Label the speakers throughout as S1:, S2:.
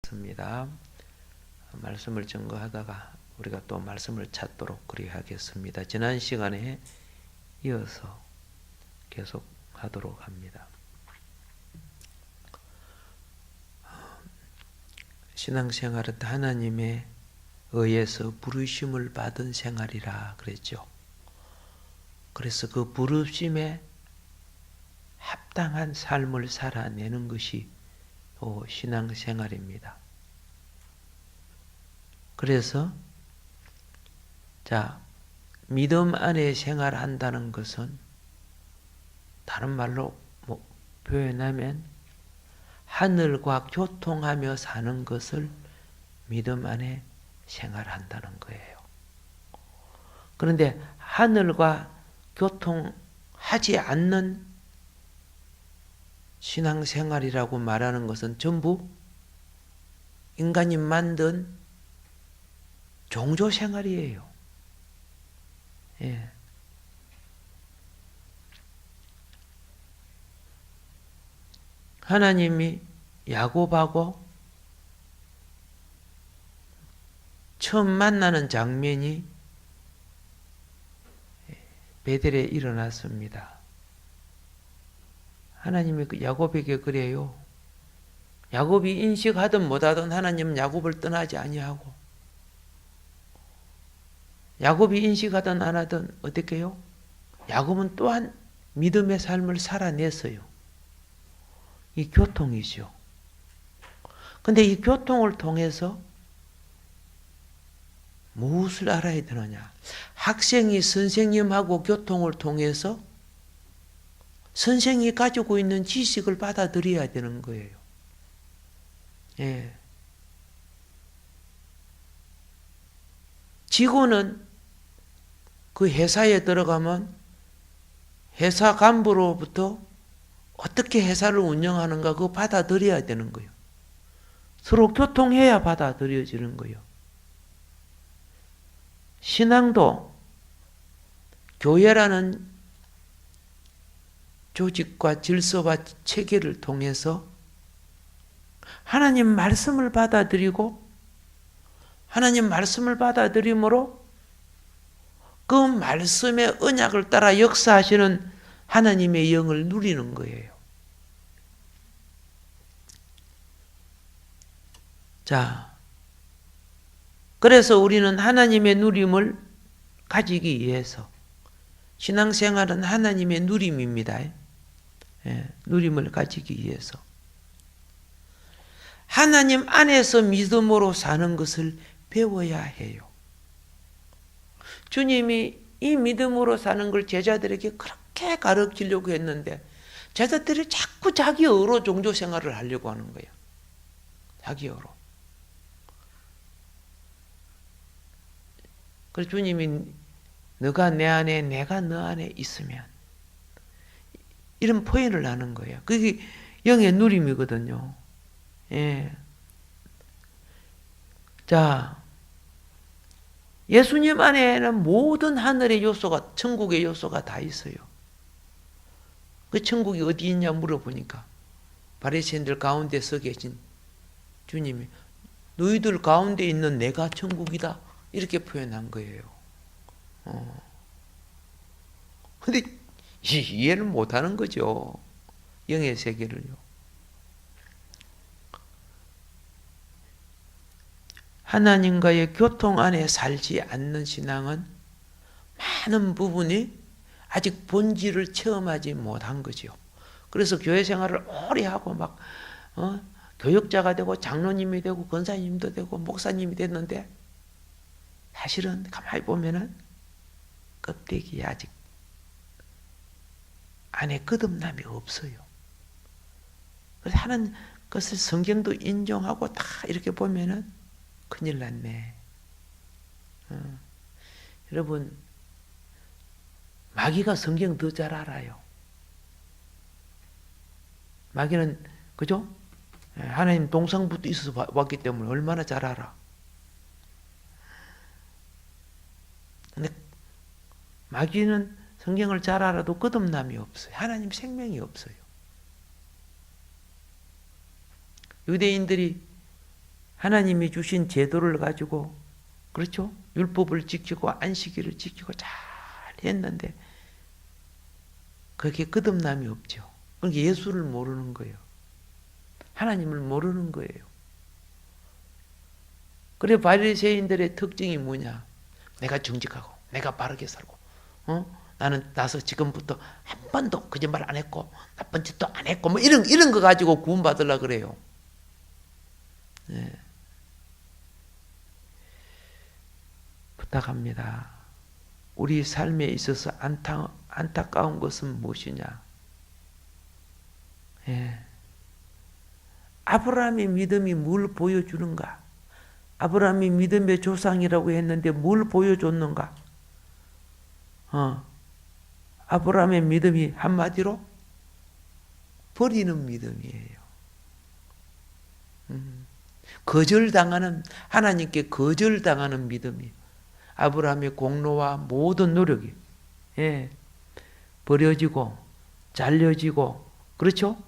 S1: 습니다. 말씀을 증거하다가 우리가 또 말씀을 찾도록 그리하겠습니다. 지난 시간에 이어서 계속 하도록 합니다. 신앙생활은 하나님의 의해서 부르심을 받은 생활이라 그랬죠. 그래서 그 부르심에 합당한 삶을 살아내는 것이 또 신앙생활입니다. 그래서 믿음 안에 생활한다는 것은 다른 말로 표현하면 하늘과 교통하며 사는 것을 믿음 안에 생활한다는 거예요. 그런데 하늘과 교통하지 않는 신앙생활이라고 말하는 것은 전부 인간이 만든 종교생활이에요. 예. 하나님이 야곱하고 처음 만나는 장면이 베델에 일어났습니다. 하나님이 야곱에게 그래요. 야곱이 인식하든 못하든 하나님은 야곱을 떠나지 아니하고, 야곱이 인식하든 안 하든 어떻게 해요? 야곱은 또한 믿음의 삶을 살아냈어요. 이 교통이죠. 근데 이 교통을 통해서 무엇을 알아야 되느냐? 학생이 선생님하고 교통을 통해서 선생이 가지고 있는 지식을 받아들여야 되는 거예요. 예. 직원은 그 회사에 들어가면 회사 간부로부터 어떻게 회사를 운영하는가 그거 받아들여야 되는 거예요. 서로 교통해야 받아들여지는 거예요. 신앙도 교회라는 조직과 질서와 체계를 통해서 하나님 말씀을 받아들이고 하나님 말씀을 받아들임으로 그 말씀의 언약을 따라 역사하시는 하나님의 영을 누리는 거예요. 그래서 우리는 하나님의 누림을 가지기 위해서 신앙생활은 하나님의 누림입니다. 누림을 가지기 위해서 하나님 안에서 믿음으로 사는 것을 배워야 해요. 주님이 이 믿음으로 사는 걸 제자들에게 그렇게 가르치려고 했는데 제자들이 자꾸 자기 의로 종교 생활을 하려고 하는 거예요. 자기 의로. 그래서 주님이 너가 내 안에 내가 너 안에 있으면 이런 표현을 하는 거예요. 그게 영의 누림이거든요. 예. 예수님 안에는 모든 하늘의 요소가, 천국의 요소가 다 있어요. 그 천국이 어디 있냐 물어보니까 바리새인들 가운데 서 계신 주님이 너희들 가운데 있는 내가 천국이다 이렇게 표현한 거예요. 근데 이해를 못하는 거죠. 영의 세계를요. 하나님과의 교통 안에 살지 않는 신앙은 많은 부분이 아직 본질을 체험하지 못한 거죠. 그래서 교회 생활을 오래 하고 교육자가 되고 장로님이 되고 권사님도 되고 목사님이 됐는데 사실은 가만히 보면은 껍데기에 아직 안에 거듭남이 없어요. 그래서 하는 것을 성경도 인정하고 다 이렇게 보면은 큰일 났네. 여러분, 마귀가 성경 더 잘 알아요. 마귀는, 그죠? 하나님 동상부터 있어서 왔기 때문에 얼마나 잘 알아. 근데 마귀는 성경을 잘 알아도 거듭남이 없어요. 하나님 생명이 없어요. 유대인들이 하나님이 주신 제도를 가지고, 그렇죠? 율법을 지키고 안식일을 지키고 잘 했는데 그게 거듭남이 없죠. 그러니까 예수를 모르는 거예요. 하나님을 모르는 거예요. 그래 바리새인들의 특징이 뭐냐? 내가 정직하고 내가 바르게 살고 나는 나서 지금부터 한 번도 거짓말 안 했고 나쁜 짓도 안 했고 뭐 이런 거 가지고 구원받으려고 그래요. 네. 부탁합니다. 우리 삶에 있어서 안타까운 것은 무엇이냐? 예. 아브라함의 믿음이 뭘 보여주는가? 아브라함이 믿음의 조상이라고 했는데 뭘 보여줬는가? 아브라함의 믿음이 한마디로 버리는 믿음이에요. 거절당하는, 하나님께 거절당하는 믿음이 아브라함의 공로와 모든 노력이 버려지고 잘려지고, 그렇죠?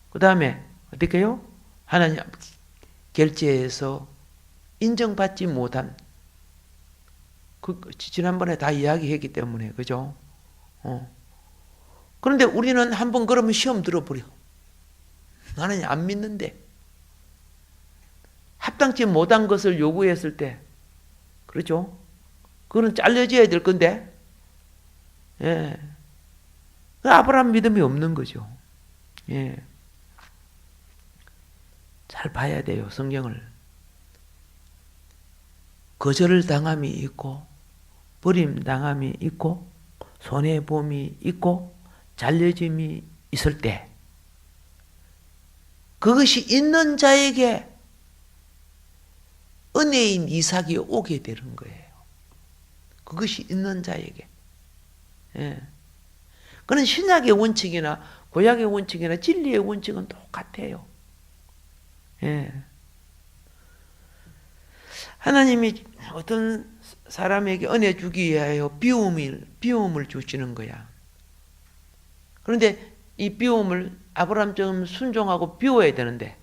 S1: 그 다음에 어떻게 해요? 하나님 결제해서 인정받지 못한, 지난번에 다 이야기했기 때문에, 그죠? 그런데 우리는 한번 그러면 시험 들어버려. 나는 안 믿는데. 합당치 못한 것을 요구했을 때, 그렇죠? 그거는 잘려져야 될 건데, 예. 아브라함 믿음이 없는 거죠. 예. 잘 봐야 돼요, 성경을. 거절 당함이 있고, 버림 당함이 있고, 손해봄이 있고, 잘려짐이 있을 때, 그것이 있는 자에게 은혜인 이삭이 오게 되는 거예요. 그것이 있는 자에게. 예. 그는 신약의 원칙이나 구약의 원칙이나 진리의 원칙은 똑같아요. 예. 하나님이 어떤 사람에게 은혜 주기 위하여 비움을 주시는 거야. 그런데 이 비움을 아브라함처럼 순종하고 비워야 되는데,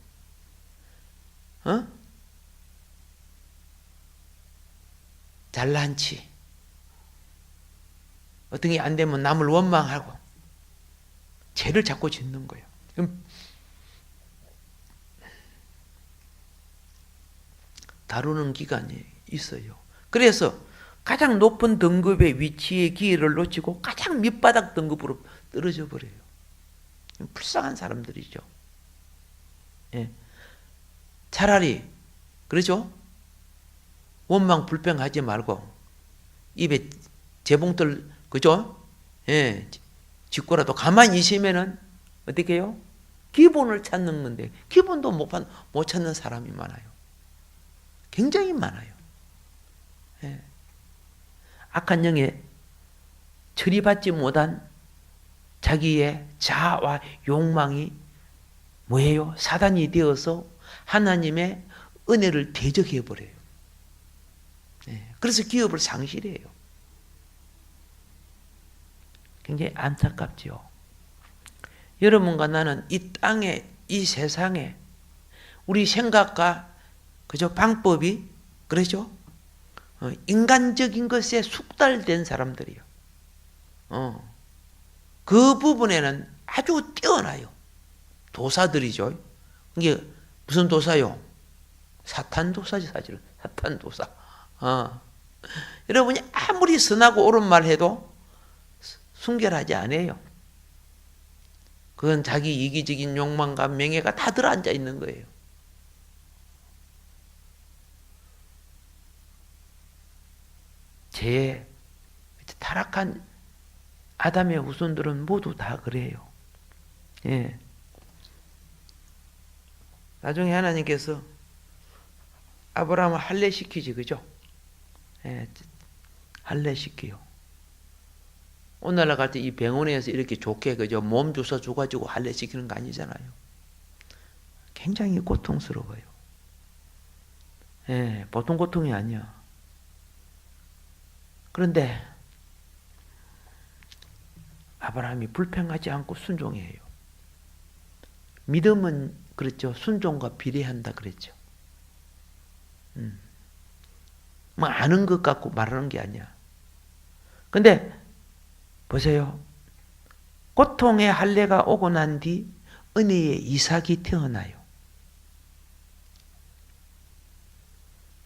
S1: 잘난치. 어떤 게 안 되면 남을 원망하고 죄를 자꾸 짓는 거예요. 다루는 기간이 있어요. 그래서 가장 높은 등급의 위치의 기회를 놓치고 가장 밑바닥 등급으로 떨어져 버려요. 불쌍한 사람들이죠. 예. 차라리 그러죠? 원망 불평하지 말고 입에 재봉틀 그죠? 예. 짚고라도 가만히 있으면은 어떻게 해요? 기본을 찾는 건데 기본도 못 찾는 사람이 많아요. 굉장히 많아요. 예. 악한 영에 처리받지 못한 자기의 자아와 욕망이 뭐예요? 사단이 되어서 하나님의 은혜를 대적해 버려요. 예. 그래서 기업을 상실해요. 굉장히 안타깝죠. 여러분과 나는 이 땅에, 이 세상에 우리 생각과 그죠? 방법이 그렇죠? 인간적인 것에 숙달된 사람들이요. 그 부분에는 아주 뛰어나요. 도사들이죠. 이게 무슨 도사요? 사탄 도사지 사실은. 사탄 도사. 여러분이 아무리 선하고 옳은 말 해도 순결하지 않아요. 그건 자기 이기적인 욕망과 명예가 다 들어앉아 있는 거예요. 죄에 타락한 아담의 후손들은 모두 다 그래요. 예. 나중에 하나님께서 아브라함을 할례시키지, 그죠? 예. 할례시켜요. 오늘날 갈 때 이 병원에서 이렇게 좋게 그죠? 몸 주사 줘가지고 할례시키는 거 아니잖아요. 굉장히 고통스러워요. 예, 보통 고통이 아니야. 그런데 아브라함이 불평하지 않고 순종해요. 믿음은 그랬죠. 순종과 비례한다 그랬죠. 뭐 아는 것 같고 말하는 게 아니야. 근데 보세요. 고통의 할례가 오고 난 뒤 은혜의 이삭이 태어나요.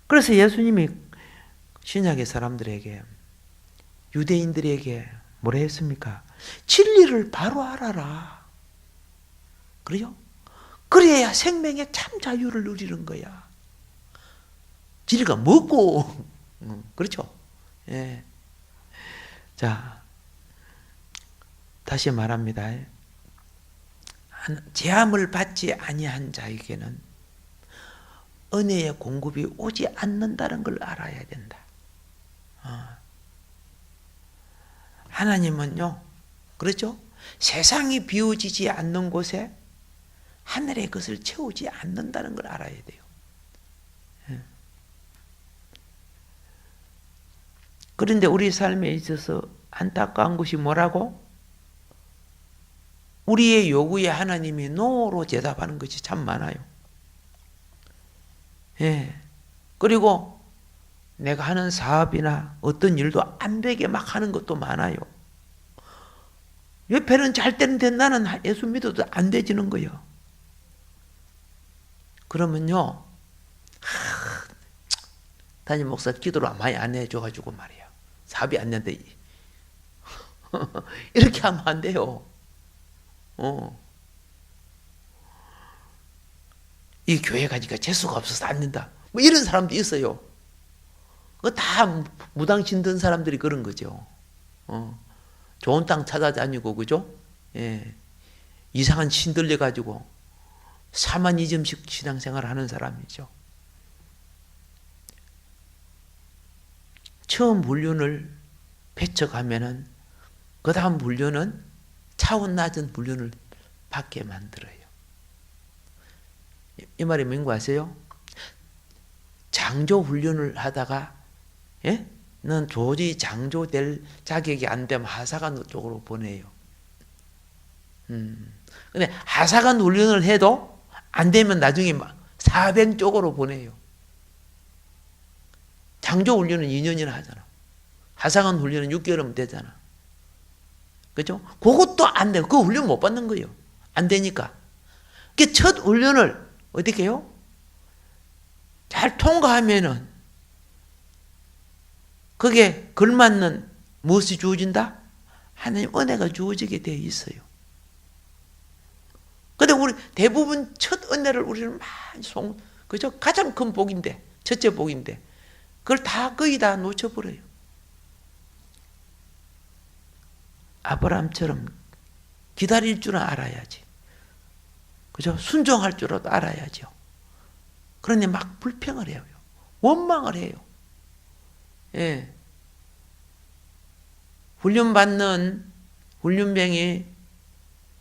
S1: 그래서 예수님이 신약의 사람들에게, 유대인들에게 뭐라 했습니까? 진리를 바로 알아라. 그래요? 그래야 생명의 참 자유를 누리는 거야. 진리가 뭐고? 그렇죠? 예. 자, 다시 말합니다. 제함을 받지 아니한 자에게는 은혜의 공급이 오지 않는다는 걸 알아야 된다. 하나님은요, 그렇죠? 세상이 비워지지 않는 곳에 하늘의 것을 채우지 않는다는 걸 알아야 돼요. 그런데 우리 삶에 있어서 안타까운 것이 뭐라고? 우리의 요구에 하나님이 노로 대답하는 것이 참 많아요. 예. 그리고 내가 하는 사업이나 어떤 일도 안 되게 막 하는 것도 많아요. 옆에는 잘 되는데 나는 예수 믿어도 안 되지는 거예요. 그러면요, 담임 목사 기도를 많이 안 해줘가지고 말이야. 사업이 안 된대. 이렇게 하면 안 돼요. 이 교회 가니까 재수가 없어서 안 된다. 뭐 이런 사람도 있어요. 그거 다 무당 신든 사람들이 그런 거죠. 좋은 땅 찾아다니고, 그죠? 예. 이상한 신 들려가지고 사마니즘식 신앙생활 하는 사람이죠. 처음 훈련을 배척하면은 그 다음 훈련은 차원 낮은 훈련을 받게 만들어요. 이 말이 뭔지 아세요? 장조 훈련을 하다가, 예? 는 도저히 장조될 자격이 안 되면 하사관 쪽으로 보내요. 근데 하사관 훈련을 해도 안 되면 나중에 사병 쪽으로 보내요. 장조 훈련은 2년이나 하잖아. 하사관 훈련은 6개월이면 되잖아. 그죠? 그것도 안 돼요. 그 훈련 못 받는 거예요. 안 되니까. 그 첫 훈련을 어떻게 해요? 잘 통과하면은 그게 걸맞는 무엇이 주어진다? 하나님 은혜가 주어지게 되어 있어요. 근데 우리 대부분 첫 은혜를 우리는 많이 그죠? 가장 큰 복인데, 첫째 복인데, 그걸 다 거의 다 놓쳐버려요. 아브라함처럼 기다릴 줄은 알아야지. 그죠? 순종할 줄도 알아야죠. 그런데 막 불평을 해요. 원망을 해요. 예. 훈련받는 훈련병이,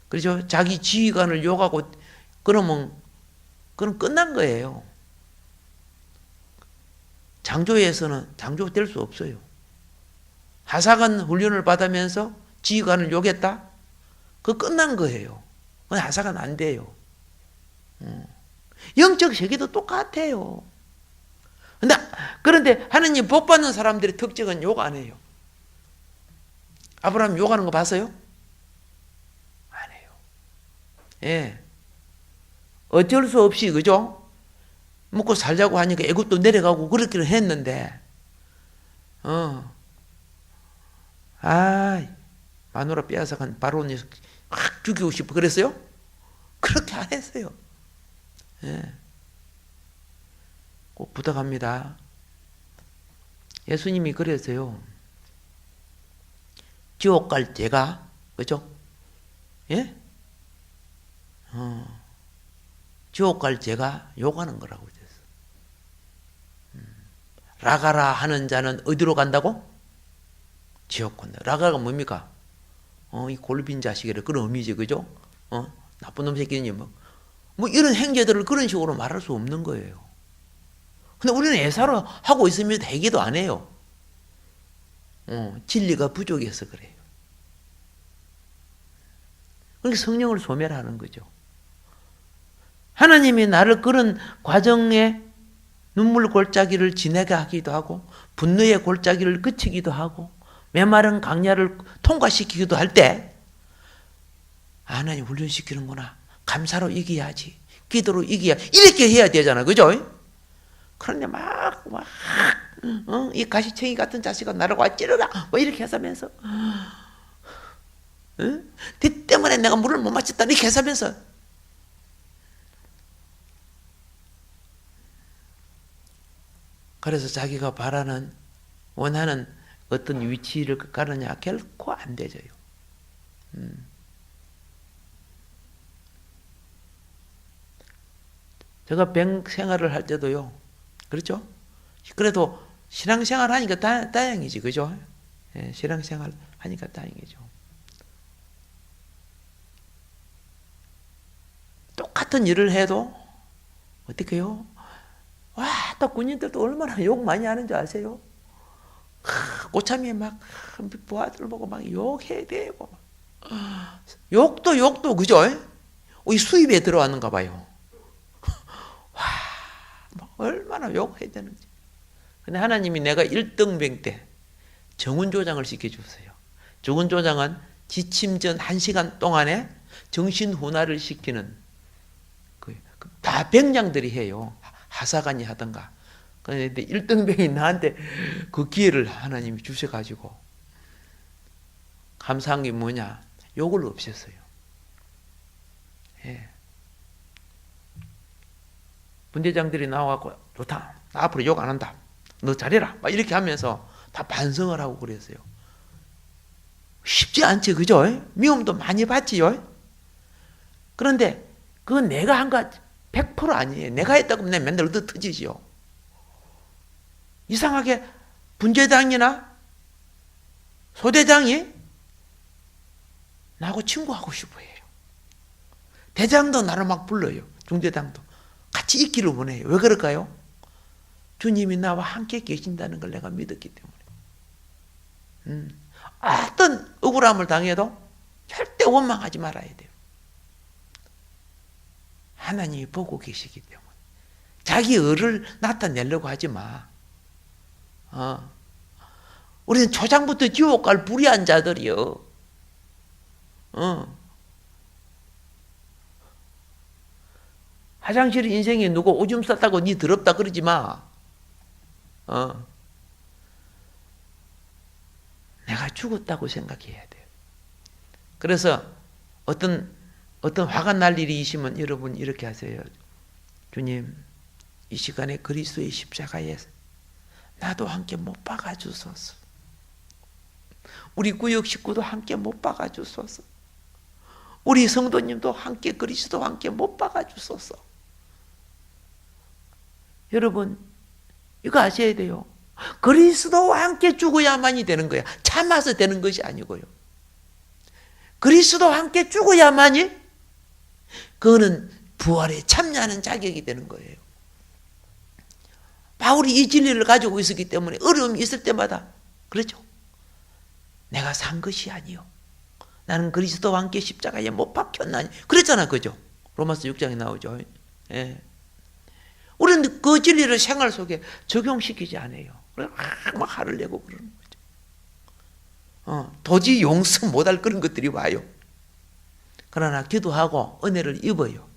S1: 그죠? 자기 지휘관을 욕하고 그러면 그건 끝난 거예요. 장조에서는 장조 될 수 없어요. 하사관 훈련을 받으면서 지휘관을 욕했다? 그거 끝난 거예요. 하사관 안 돼요. 영적 세계도 똑같아요. 그런데 하느님 복 받는 사람들의 특징은 욕 안 해요. 아브라함 욕하는 거 봤어요? 안 해요. 예. 어쩔 수 없이, 그죠? 먹고 살자고 하니까 애굽도 내려가고 그렇기는 했는데, 마누라 빼앗아간 바로니 확 죽이고 싶어 그랬어요? 그렇게 안 했어요. 예. 꼭 부탁합니다. 예수님이 그랬어요. 지옥 갈 제가, 그죠? 예? 지옥 갈 제가 욕하는 거라고 했어요. 라가라 하는 자는 어디로 간다고? 지옥 간다. 라가가 뭡니까? 이 골빈 자식이라 그런 의미지, 그죠? 나쁜 놈 새끼니 뭐 이런 행제들을 그런 식으로 말할 수 없는 거예요. 근데 우리는 애사로 하고 있으면 회개도 안 해요. 진리가 부족해서 그래요. 그러니까 성령을 소멸하는 거죠. 하나님이 나를 그런 과정에 눈물 골짜기를 지나게 하기도 하고 분노의 골짜기를 그치기도 하고 메마른 강야를 통과시키기도 할 때 하나님 훈련시키는구나. 감사로 이겨야지. 기도로 이겨야 이렇게 해야 되잖아. 그죠? 그런데 이 가시챙이 같은 자식아 나를 와 찌르라 뭐 이렇게 해서면서 네 때문에 내가 물을 못 마셨다 이렇게 해서면서 그래서 자기가 바라는 원하는 어떤 위치를 가느냐 결코 안 되져요. 제가 병 생활을 할 때도요. 그렇죠? 그래도 신앙생활 하니까 다행이지. 그죠? 예, 신앙생활 하니까 다행이죠. 똑같은 일을 해도 어떻게 해요? 와, 또 군인들도 얼마나 욕 많이 하는 줄 아세요? 고참이 막 부하들 보고 막 욕해야 되고 욕도 그죠? 이 수입에 들어왔는가 봐요. 와, 얼마나 욕해야 되는지. 근데 하나님이 내가 1등병 때 정운조장을 시켜주세요. 정운조장은 지침 전 1시간 동안에 정신훈화를 시키는 다 병장들이 해요. 하사관이 하던가. 그런데 1등병이 나한테 그 기회를 하나님이 주셔가지고 감사한 게 뭐냐? 욕을 없앴어요. 예. 분대장들이 나와갖고 좋다. 나 앞으로 욕 안 한다. 너 잘해라. 막 이렇게 하면서 다 반성을 하고 그랬어요. 쉽지 않지, 그죠? 미움도 많이 받지요. 그런데 그건 내가 한 거 100% 아니에요. 내가 했다고 하면 맨날 얻어 터지지요. 이상하게 분대장이나 소대장이 나하고 친구하고 싶어 해요. 대장도 나를 막 불러요. 중대장도. 같이 있기를 원해요. 왜 그럴까요? 주님이 나와 함께 계신다는 걸 내가 믿었기 때문에. 어떤 억울함을 당해도 절대 원망하지 말아야 돼요. 하나님이 보고 계시기 때문에. 자기 의를 나타내려고 하지 마. 우리는 초장부터 지옥 갈 불의한 자들이요. 화장실 인생에 누구 오줌 쌌다고 니 더럽다 그러지 마. 내가 죽었다고 생각해야 돼요. 그래서 어떤 화가 날 일이 있으면 여러분 이렇게 하세요. 주님, 이 시간에 그리스도의 십자가에 나도 함께 못 박아 주소서. 우리 구역 식구도 함께 못 박아 주소서. 우리 성도님도 함께 그리스도와 함께 못 박아 주소서. 여러분 이거 아셔야 돼요. 그리스도와 함께 죽어야만이 되는 거야. 참아서 되는 것이 아니고요. 그리스도와 함께 죽어야만이 그거는 부활에 참여하는 자격이 되는 거예요. 바울이 이 진리를 가지고 있었기 때문에 어려움이 있을 때마다 그렇죠. 내가 산 것이 아니요. 나는 그리스도와 함께 십자가에 못 박혔나니. 그랬잖아. 그죠? 로마서 6장에 나오죠. 예. 우리는 그 진리를 생활 속에 적용시키지 않아요. 막 화를 내고 그러는 거죠. 도저히 용서 못할 그런 것들이 와요. 그러나 기도하고 은혜를 입어요.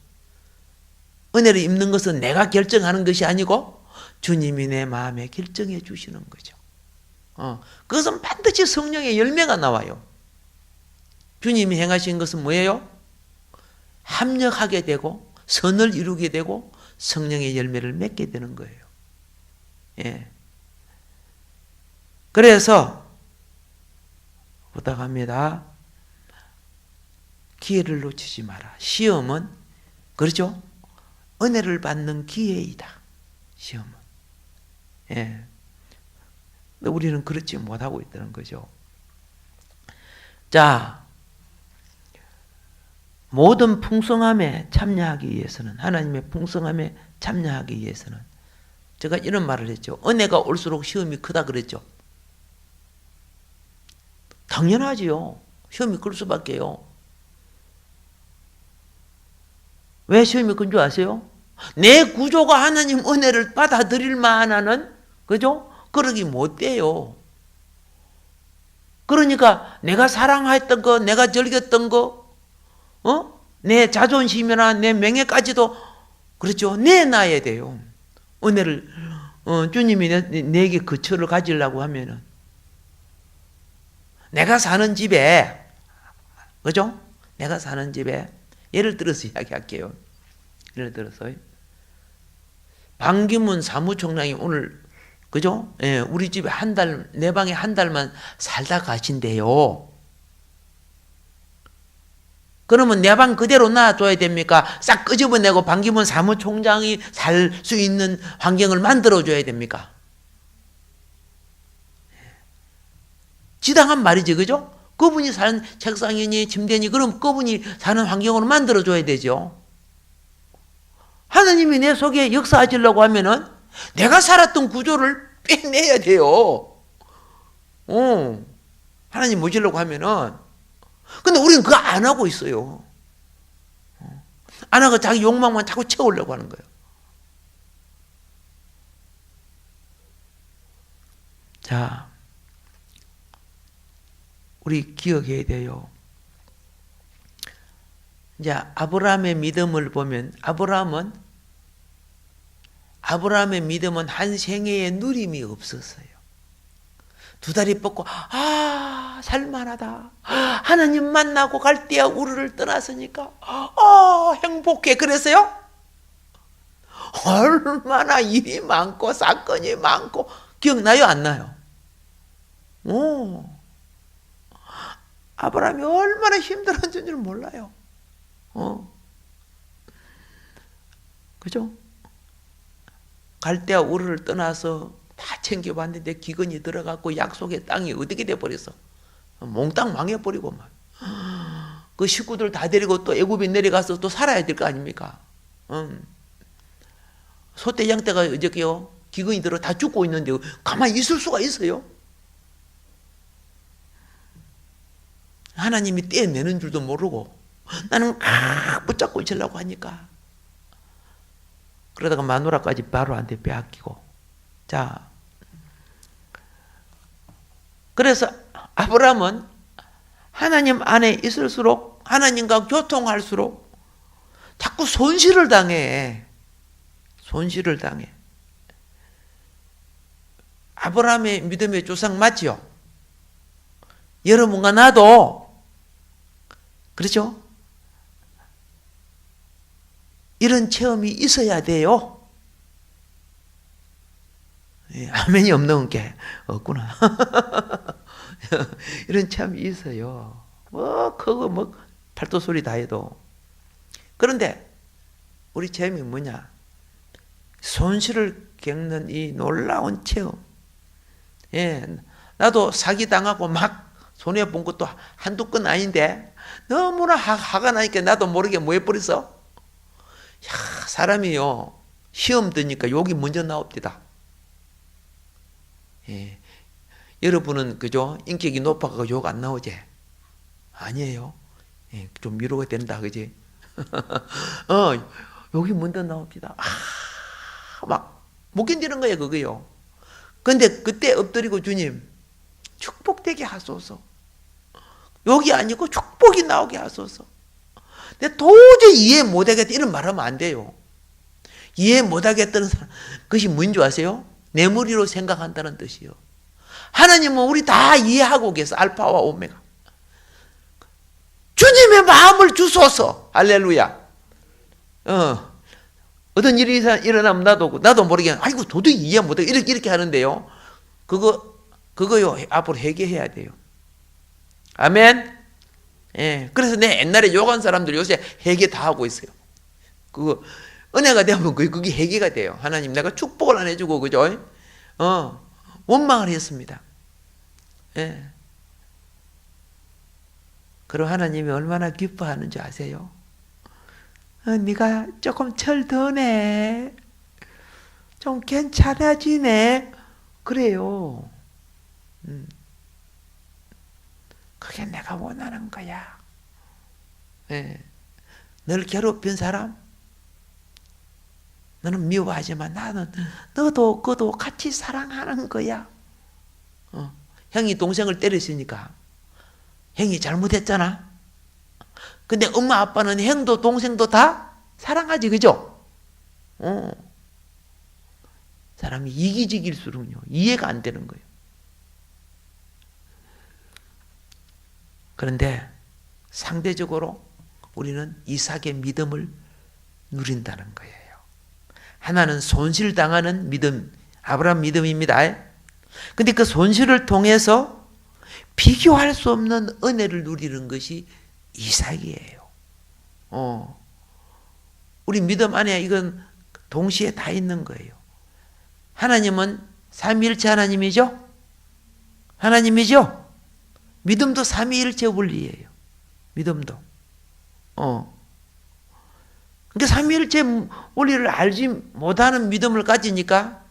S1: 은혜를 입는 것은 내가 결정하는 것이 아니고 주님이 내 마음에 결정해 주시는 거죠. 그것은 반드시 성령의 열매가 나와요. 주님이 행하신 것은 뭐예요? 합력하게 되고 선을 이루게 되고 성령의 열매를 맺게 되는 거예요. 예. 그래서 부탁합니다. 기회를 놓치지 마라. 시험은 그렇죠? 은혜를 받는 기회이다. 시험은. 예. 근데 우리는 그렇지 못하고 있다는 거죠. 자, 모든 풍성함에 참여하기 위해서는, 하나님의 풍성함에 참여하기 위해서는, 제가 이런 말을 했죠. 은혜가 올수록 시험이 크다 그랬죠. 당연하지요. 시험이 클 수밖에요. 왜 시험이 큰 줄 아세요? 내 구조가 하나님 은혜를 받아들일 만한, 그죠? 그러기 못 돼요. 그러니까 내가 사랑했던 거, 내가 즐겼던 거, 내 자존심이나 내 명예까지도, 그렇죠? 내놔야 돼요. 은혜를, 주님이 내게 그 처를 가지려고 하면은. 내가 사는 집에, 그죠? 내가 사는 집에, 예를 들어서 이야기할게요. 예를 들어서, 반기문 사무총장이 오늘, 그죠? 예, 우리 집에 내 방에 한 달만 살다 가신대요. 그러면 내 방 그대로 놔둬야 됩니까? 싹 끄집어내고 반기문 사무총장이 살 수 있는 환경을 만들어줘야 됩니까? 지당한 말이지, 그죠? 그분이 사는 책상이니 침대니, 그럼 그분이 사는 환경으로 만들어줘야 되죠. 하나님이 내 속에 역사하시려고 하면은 내가 살았던 구조를 빼내야 돼요. 하나님 모시려고 하면은. 근데 우리는 그거 안 하고 있어요. 안 하고 자기 욕망만 자꾸 채우려고 하는 거예요. 자, 우리 기억해야 돼요. 이제 아브라함의 믿음을 보면, 아브라함의 믿음은 한 생애에 누림이 없었어요. 두 다리 뻗고 살만하다. 하나님 만나고 갈대아 우르를 떠났으니까 행복해. 그래서요? 얼마나 일이 많고 사건이 많고. 기억나요? 안 나요? 아브라함이 얼마나 힘들었는지 몰라요. 그죠? 갈대아 우르를 떠나서 다 챙겨봤는데 기근이 들어갔고 약속의 땅이 어떻게 돼버렸어? 몽땅 망해버리고 막. 그 식구들 다 데리고 또 애굽에 내려가서 또 살아야 될 거 아닙니까? 소떼 양떼가 어저께요 기근이 들어 다 죽고 있는데 가만히 있을 수가 있어요? 하나님이 떼내는 줄도 모르고 나는 붙잡고 있으려고 하니까 그러다가 마누라까지 바로 한테 빼앗기고. 자, 그래서 아브라함은 하나님 안에 있을수록, 하나님과 교통할수록 자꾸 손실을 당해. 손실을 당해. 아브라함의 믿음의 조상 맞지요? 여러분과 나도 그렇죠? 이런 체험이 있어야 돼요. 아멘이 없는 게 없구나. 이런 체험이 있어요. 그거 팔도 소리 다 해도. 그런데 우리 체험이 뭐냐? 손실을 겪는 이 놀라운 체험. 나도 사기당하고 막 손해본 것도 한두 건 아닌데 너무나 화가 나니까 나도 모르게 뭐 해버렸어? 사람이요 시험 드니까 욕이 먼저 나옵니다. 여러분은 그죠? 인격이 높아가 욕 안 나오지? 아니에요. 좀 위로가 된다, 그지? 욕이 먼저 나옵니다. 막 못 견디는 거예요, 그거요. 근데 그때 엎드리고 주님 축복되게 하소서. 욕이 아니고 축복이 나오게 하소서. 근데 도저히 이해 못하겠다 이런 말하면 안 돼요. 이해 못하겠다는 사람, 그것이 뭔지 아세요? 내 머리로 생각한다는 뜻이요. 하나님은 우리 다 이해하고 계세요. 알파와 오메가. 주님의 마음을 주소서. 할렐루야. 어떤 일이 일어나면 나도 모르게 아이고 도저히 이해 못해 이렇게 하는데요. 그거요 앞으로 회개해야 돼요. 아멘. 그래서 내 옛날에 욕한 사람들 요새 회개 다 하고 있어요. 그거 은혜가 되면 그게 회개가 돼요. 하나님 내가 축복을 안 해주고 그죠? 원망을 했습니다. 그리고 하나님이 얼마나 기뻐하는지 아세요? 네가 조금 철드네. 좀 괜찮아지네. 그래요. 그게 내가 원하는 거야. 널 괴롭힌 사람, 너는 미워하지만 나는 너도 그도 같이 사랑하는 거야. 형이 동생을 때렸으니까 형이 잘못했잖아. 근데 엄마 아빠는 형도 동생도 다 사랑하지, 그죠? 사람이 이기적일수록요 이해가 안 되는 거예요. 그런데 상대적으로 우리는 이삭의 믿음을 누린다는 거예요. 하나는 손실당하는 믿음, 아브라함 믿음입니다. 근데 그 손실을 통해서 비교할 수 없는 은혜를 누리는 것이 이삭이에요. 우리 믿음 안에 이건 동시에 다 있는 거예요. 하나님은 삼위일체 하나님이죠? 하나님이죠? 믿음도 삼위일체 원리예요. 믿음도. 그러니까 삼위일체 원리를 알지 못하는 믿음을 가지니까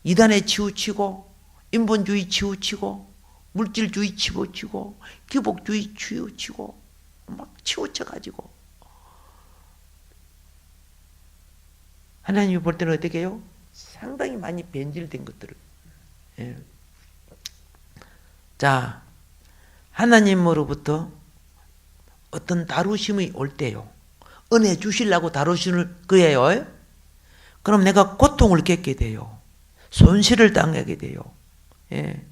S1: 이단에 치우치고 인본주의 치우치고 물질주의 치우치고 기복주의 치우치고 막 치우쳐가지고 하나님이 볼 때는 어떻게 해요? 상당히 많이 변질된 것들을. 예. 자, 하나님으로부터 어떤 다루심이 올 때요. 은혜 주시려고 다루시는 거예요. 그럼 내가 고통을 겪게 돼요. 손실을 당하게 돼요. 예.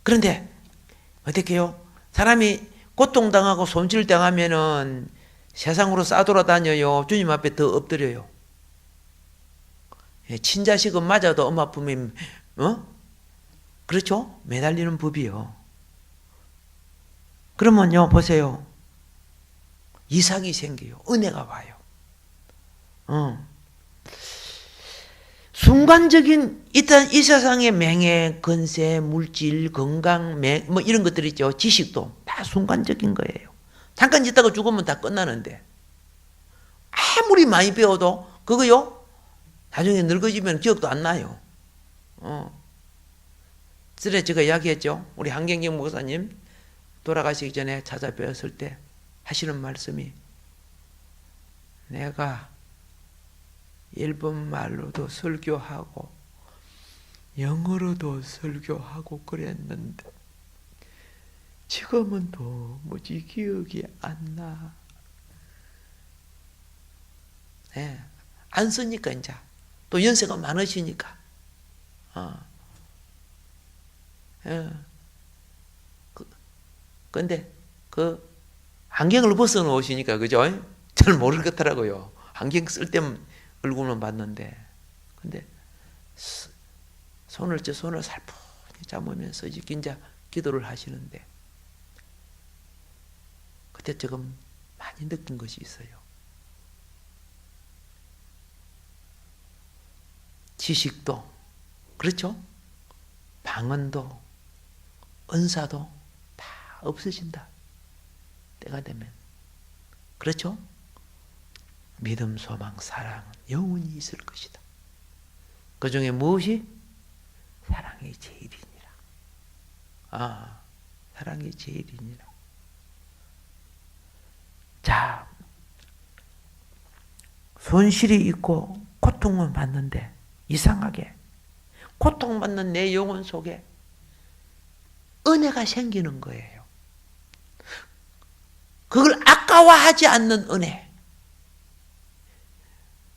S1: 그런데 어떻게 해요? 사람이 고통당하고 손실당하면은 세상으로 싸돌아다녀요. 주님 앞에 더 엎드려요. 예. 친자식은 맞아도 엄마 품에 그렇죠? 매달리는 법이요. 그러면요, 보세요. 이삭이 생겨요. 은혜가 와요. 순간적인 일단 이 세상의 명예, 건세, 물질, 건강, 뭐 이런 것들 있죠. 지식도 다 순간적인 거예요. 잠깐 있다가 죽으면 다 끝나는데 아무리 많이 배워도 그거요. 나중에 늙어지면 기억도 안 나요. 전에 제가 이야기했죠. 우리 한경경 목사님 돌아가시기 전에 찾아뵈었을 때 하시는 말씀이 내가 일본 말로도 설교하고 영어로도 설교하고 그랬는데 지금은 도무지 기억이 안 나. 네, 안 쓰니까 이제 또 연세가 많으시니까. 근데 그 안경을 벗어 놓으시니까 그죠? 잘 모르겠더라고요. 안경 쓸 때는 얼굴만 봤는데, 근데 손을 살포시 잡으면서 이제 기도를 하시는데 그때 조금 많이 느낀 것이 있어요. 지식도 그렇죠? 방언도 은사도 다 없어진다. 때가 되면 그렇죠? 믿음, 소망, 사랑은 영원히 있을 것이다. 그 중에 무엇이? 사랑이 제일이니라. 사랑이 제일이니라. 자, 손실이 있고 고통을 받는데 이상하게 고통받는 내 영혼 속에 은혜가 생기는 거예요. 그걸 아까워하지 않는 은혜.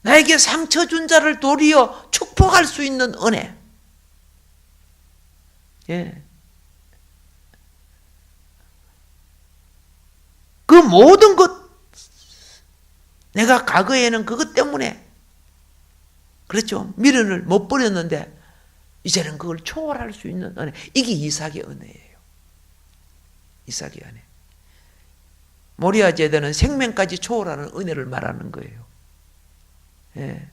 S1: 나에게 상처 준 자를 도리어 축복할 수 있는 은혜. 예. 그 모든 것, 내가 과거에는 그것 때문에, 그렇죠. 미련을 못 버렸는데, 이제는 그걸 초월할 수 있는 은혜. 이게 이삭의 은혜예요. 이삭의 은혜. 모리아 제도는 생명까지 초월하는 은혜를 말하는 거예요. 예.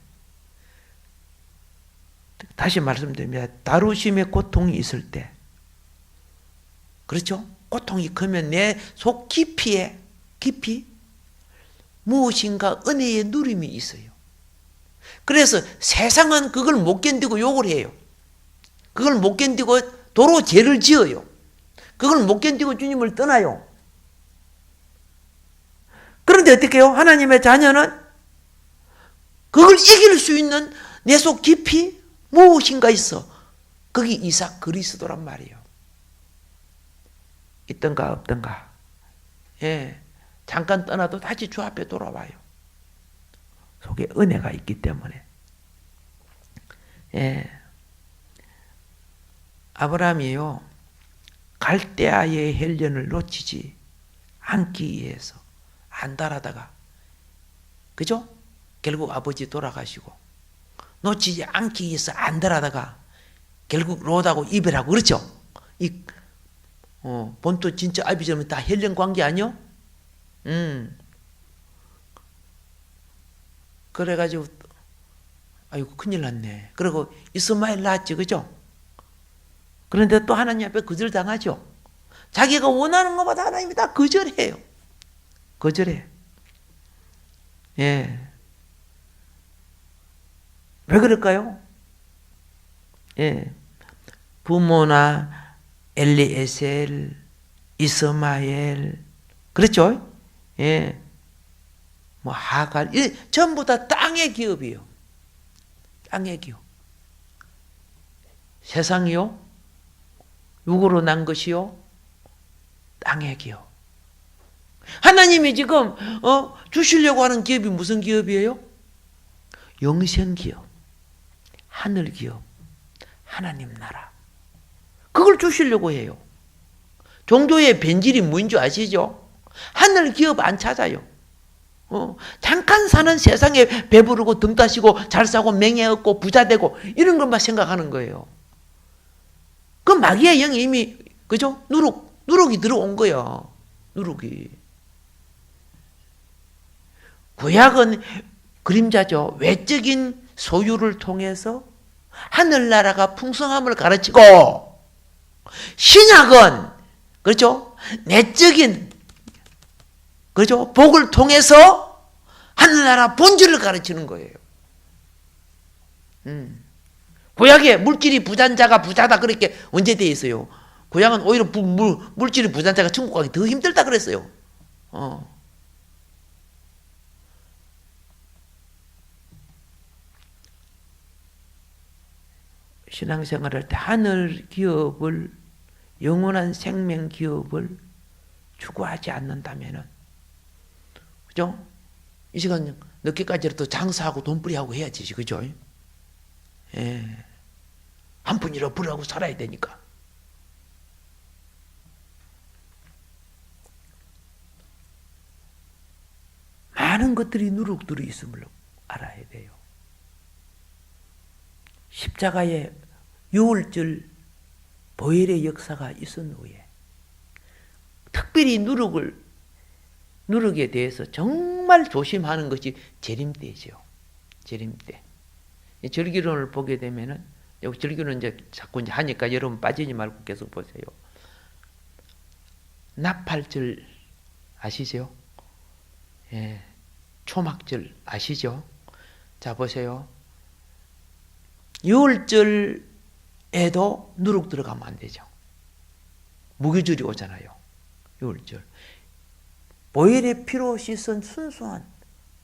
S1: 다시 말씀드립니다. 다루심의 고통이 있을 때, 그렇죠? 고통이 크면 내 속 깊이 무엇인가 은혜의 누림이 있어요. 그래서 세상은 그걸 못 견디고 욕을 해요. 그걸 못 견디고 도로 죄를 지어요. 그걸 못 견디고 주님을 떠나요. 그런데 어떻게 해요? 하나님의 자녀는 그걸 이길 수 있는 내 속 깊이 무엇인가 있어. 거기 이삭 그리스도란 말이에요. 있던가 없던가. 예, 잠깐 떠나도 다시 주 앞에 돌아와요. 속에 은혜가 있기 때문에. 예, 아브라함이요, 갈대아의 헬련을 놓치지 않기 위해서 안달하다가, 그죠? 결국 아버지 돌아가시고 놓치지 않기 위해서 안달하다가 결국 롯하고 이별하고 그렇죠? 본토 진짜 아비처럼 다 헬련 관계 아니요? 그래가지고 아이고 큰일 났네. 그리고 이스마엘 낳았지, 그죠? 그런데 또 하나님 앞에 거절당하죠. 자기가 원하는 것보다 하나님이 다 거절해요. 거절해. 예. 왜 그럴까요? 예. 부모나 엘리에셀, 이스마엘, 그렇죠? 예. 뭐 하갈, 전부 다 땅의 기업이에요. 땅의 기업. 세상이요? 육으로 난 것이요? 땅의 기업. 하나님이 지금 주시려고 하는 기업이 무슨 기업이에요? 영생 기업, 하늘 기업, 하나님 나라. 그걸 주시려고 해요. 종교의 변질이 뭔 줄 아시죠? 하늘 기업 안 찾아요. 잠깐 사는 세상에 배부르고 등 따시고 잘 사고 명예 얻고 부자 되고 이런 것만 생각하는 거예요. 그 마귀의 영이 이미, 그죠? 누룩이 들어온 거예요. 누룩이. 구약은 그림자죠. 외적인 소유를 통해서 하늘나라가 풍성함을 가르치고, 신약은, 그렇죠? 내적인, 그렇죠? 복을 통해서 하늘나라 본질을 가르치는 거예요. 구약에 물질이 부자인 자가 부자다 그렇게 언제 돼 있어요? 구약은 오히려 물질이 부자인 자가 천국 가기 더 힘들다 그랬어요. 신앙생활할 때 하늘 기업을, 영원한 생명 기업을 추구하지 않는다면은, 그죠? 이 시간 늦게까지라도 장사하고 돈벌이하고 해야지, 그죠? 예. 한 푼이라도 벌어하고 살아야 되니까. 많은 것들이 누룩들이 있음을 알아야 돼요. 십자가에 유월절 보혈의 역사가 있은 후에 특별히 누룩에 대해서 정말 조심하는 것이 재림때죠. 재림때. 절기론을 보게 되면은, 여기 절기론 이제 자꾸 하니까 여러분 빠지지 말고 계속 보세요. 나팔절 아시죠? 예. 초막절 아시죠? 자, 보세요. 유월절에도 누룩 들어가면 안 되죠. 무교절이 오잖아요. 유월절. 보혈의 피로 씻은 순수한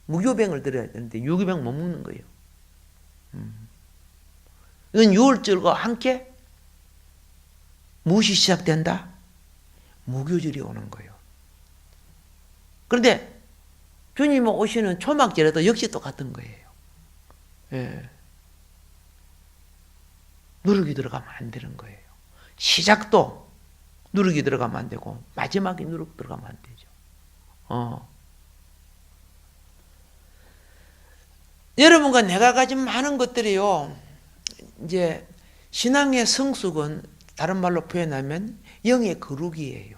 S1: 무교병을 드려야 되는데 유교병 못 먹는 거예요. 이건 유월절과 함께 무엇이 시작된다? 무교절이 오는 거예요. 그런데 주님 오시는 초막절에도 역시 똑같은 거예요. 예. 누룩이 들어가면 안 되는 거예요. 시작도 누룩이 들어가면 안 되고 마지막에 누룩 들어가면 안 되죠. 여러분과 내가 가진 많은 것들이요, 이제 신앙의 성숙은 다른 말로 표현하면 영의 거룩이에요.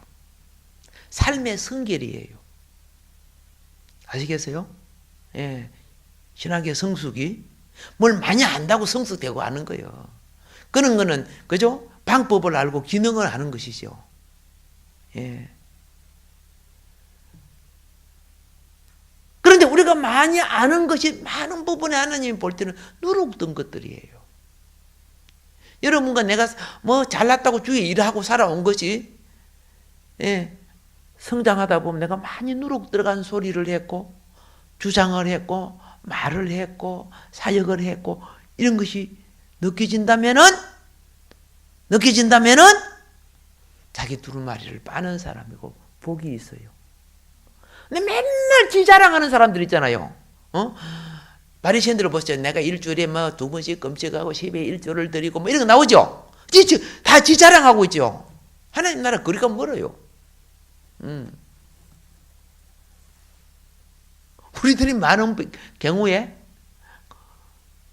S1: 삶의 성결이에요. 아시겠어요? 예. 신학의 성숙이 뭘 많이 안다고 성숙되고 하는 거예요. 그런 거는, 그죠? 방법을 알고 기능을 아는 것이죠. 예. 그런데 우리가 많이 아는 것이 많은 부분에 하나님이 볼 때는 누룩된 것들이에요. 여러분과 내가 뭐 잘났다고 주위에 일하고 살아온 것이, 예, 성장하다 보면 내가 많이 누룩 들어간 소리를 했고, 주장을 했고, 말을 했고 사역을 했고 이런 것이 느껴진다면은 자기 두루마리를 빠는 사람이고 복이 있어요. 근데 맨날 지 자랑하는 사람들 있잖아요. 바리새인들을 보세요. 내가 일주일에 뭐 2번씩 금식하고 10에 1조를 드리고 뭐 이런 거 나오죠. 다 지 자랑하고 있죠. 하나님 나라 거리가 멀어요. 우리들이 많은 경우에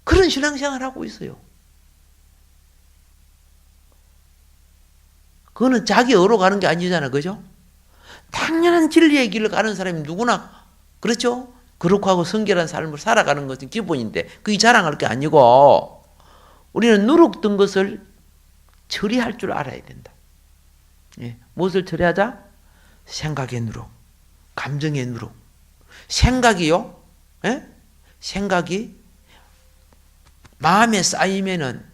S1: 그런 신앙생활을 하고 있어요. 그거는 자기 의로 가는 게 아니잖아. 그죠? 당연한 진리의 길을 가는 사람이 누구나 그렇죠? 거룩하고 성결한 삶을 살아가는 것은 기본인데 그게 자랑할 게 아니고 우리는 누룩된 것을 처리할 줄 알아야 된다. 예. 무엇을 처리하자? 생각의 누룩, 감정의 누룩. 생각이요? 예? 생각이 마음에 쌓이면은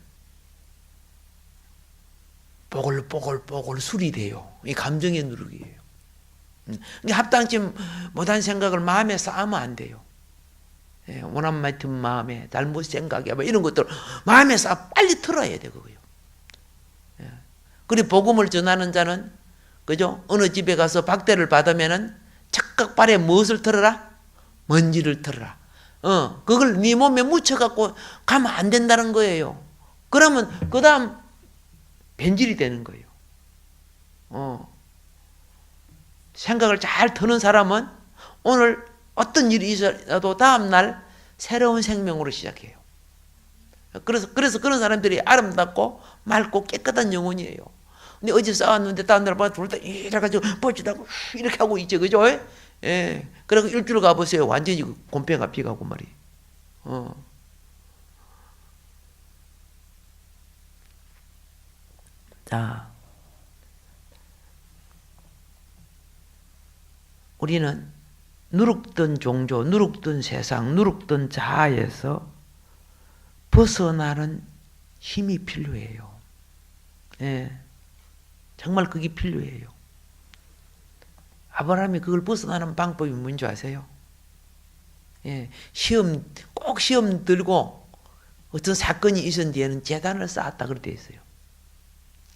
S1: 뽀글뽀글 술이 돼요. 이 감정의 누룩이에요. 합당치 못한 생각을 마음에 쌓으면 안 돼요. 예, 원한 맡은 마음에 잘못 생각에 뭐 이런 것들 마음에 쌓아 빨리 털어야 돼 그거요. 예. 그리고 복음을 전하는 자는 그죠? 어느 집에 가서 박대를 받으면은 착각 발에 무엇을 털어라? 먼지를 털어라. 그걸 네 몸에 묻혀갖고 가면 안 된다는 거예요. 그러면 그 다음 변질이 되는 거예요. 생각을 잘 터는 사람은 오늘 어떤 일이 있어도 다음날 새로운 생명으로 시작해요. 그래서 그런 사람들이 아름답고 맑고 깨끗한 영혼이에요. 근데 어제 싸웠는데 다음날 봐 둘 다 이래가지고 뻗치다고 이렇게 하고 있죠. 그죠? 예. 그래서 일주일 가보세요. 완전히 곰팡이가 피가고 말이에요. 자, 우리는 누룩된 종교, 누룩된 세상, 누룩된 자아에서 벗어나는 힘이 필요해요. 예, 정말 그게 필요해요. 아브라함이 그걸 벗어나는 방법이 뭔지 아세요? 예, 꼭 시험 들고 어떤 사건이 있은 뒤에는 제단을 쌓았다 그렇게 되어 있어요.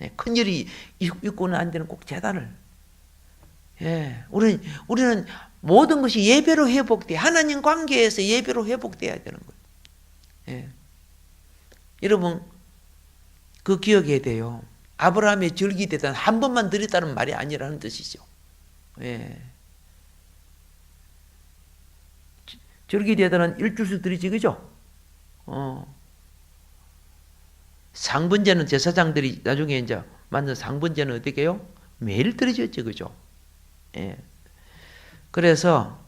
S1: 예, 큰일이 있고는 안 되는 꼭 제단을. 예, 우리는 모든 것이 예배로 회복돼. 하나님 관계에서 예배로 회복돼야 되는 거예요. 예. 여러분, 그 기억해야 돼요. 아브라함의 절기대단 한 번만 드렸다는 말이 아니라는 뜻이죠. 예. 절기대단은 일주일씩 드리지, 그죠? 상번제는 제사장들이 나중에 이제 만든 상번제는 어떻게 해요? 매일 드려졌죠, 그죠? 예. 그래서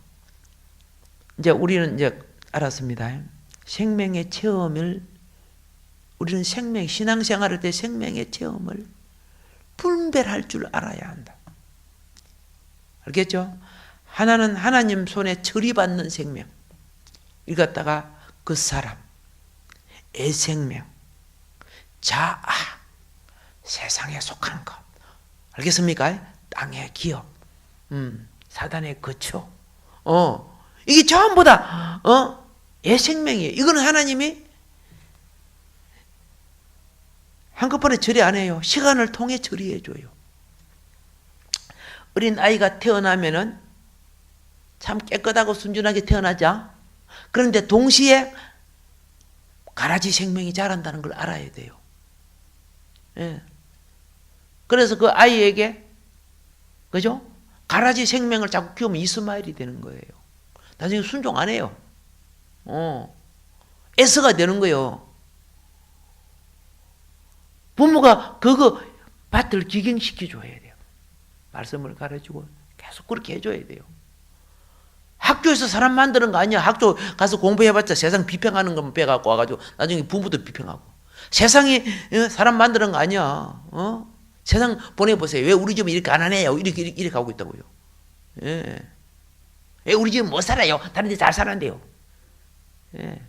S1: 이제 우리는 이제 알았습니다. 생명의 체험을 우리는 신앙생활할 때 생명의 체험을 분별할 줄 알아야 한다. 알겠죠? 하나는 하나님 손에 처리받는 생명. 이걸 갖다가 그 사람, 애생명, 자아, 세상에 속한 것. 알겠습니까? 땅의 기업, 사단의 거처. 이게 전부 다, 애생명이에요. 이거는 하나님이 한꺼번에 처리 안 해요. 시간을 통해 처리해 줘요. 어린 아이가 태어나면은 참 깨끗하고 순진하게 태어나자. 그런데 동시에 가라지 생명이 자란다는 걸 알아야 돼요. 예. 그래서 그 아이에게, 그죠? 가라지 생명을 자꾸 키우면 이스마엘이 되는 거예요. 나중에 순종 안 해요. 에서가 되는 거예요. 부모가 그거 밭을 기경시켜줘야 돼요. 말씀을 가르치고 계속 그렇게 해줘야 돼요. 학교에서 사람 만드는 거 아니야. 학교 가서 공부해봤자 세상 비평하는 것만 빼갖고 와가지고 나중에 부모도 비평하고. 세상이 사람 만드는 거 아니야. 세상 보내보세요. 왜 우리 집은 이렇게 안 하네요. 이렇게 하고 있다고요. 예. 왜 우리 집은 못 살아요. 다른 데 잘 사는데요. 예.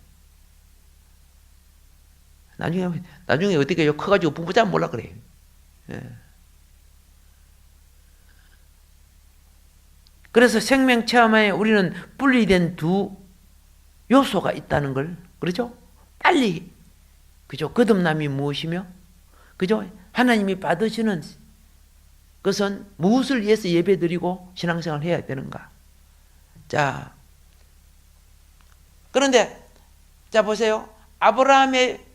S1: 나중에 어떻게 해요? 커가지고 부부 잘 몰라 그래요. 예. 그래서 생명 체험에 우리는 분리된 두 요소가 있다는 걸, 그렇죠? 빨리, 그죠? 거듭남이 무엇이며, 그죠? 하나님이 받으시는 것은 무엇을 위해서 예배드리고 신앙생활을 해야 되는가? 자, 그런데 자 보세요. 아브라함의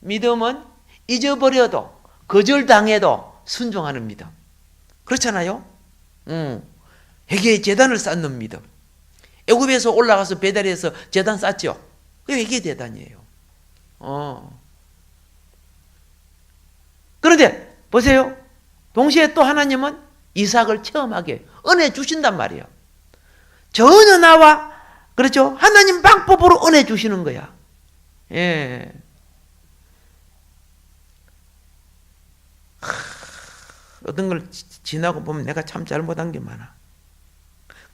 S1: 믿음은 잊어버려도 거절당해도 순종하는 믿음. 그렇잖아요. 회개의 제단을 쌓는 믿음. 애굽에서 올라가서 베델에서 제단 쌓죠. 그게 회개의 제단이에요. 그런데 보세요. 동시에 또 하나님은 이삭을 체험하게 은혜 주신단 말이에요. 전혀 나와, 그렇죠? 하나님 방법으로 은혜 주시는 거야. 예. 어떤 걸 지나고 보면 내가 참 잘못한 게 많아.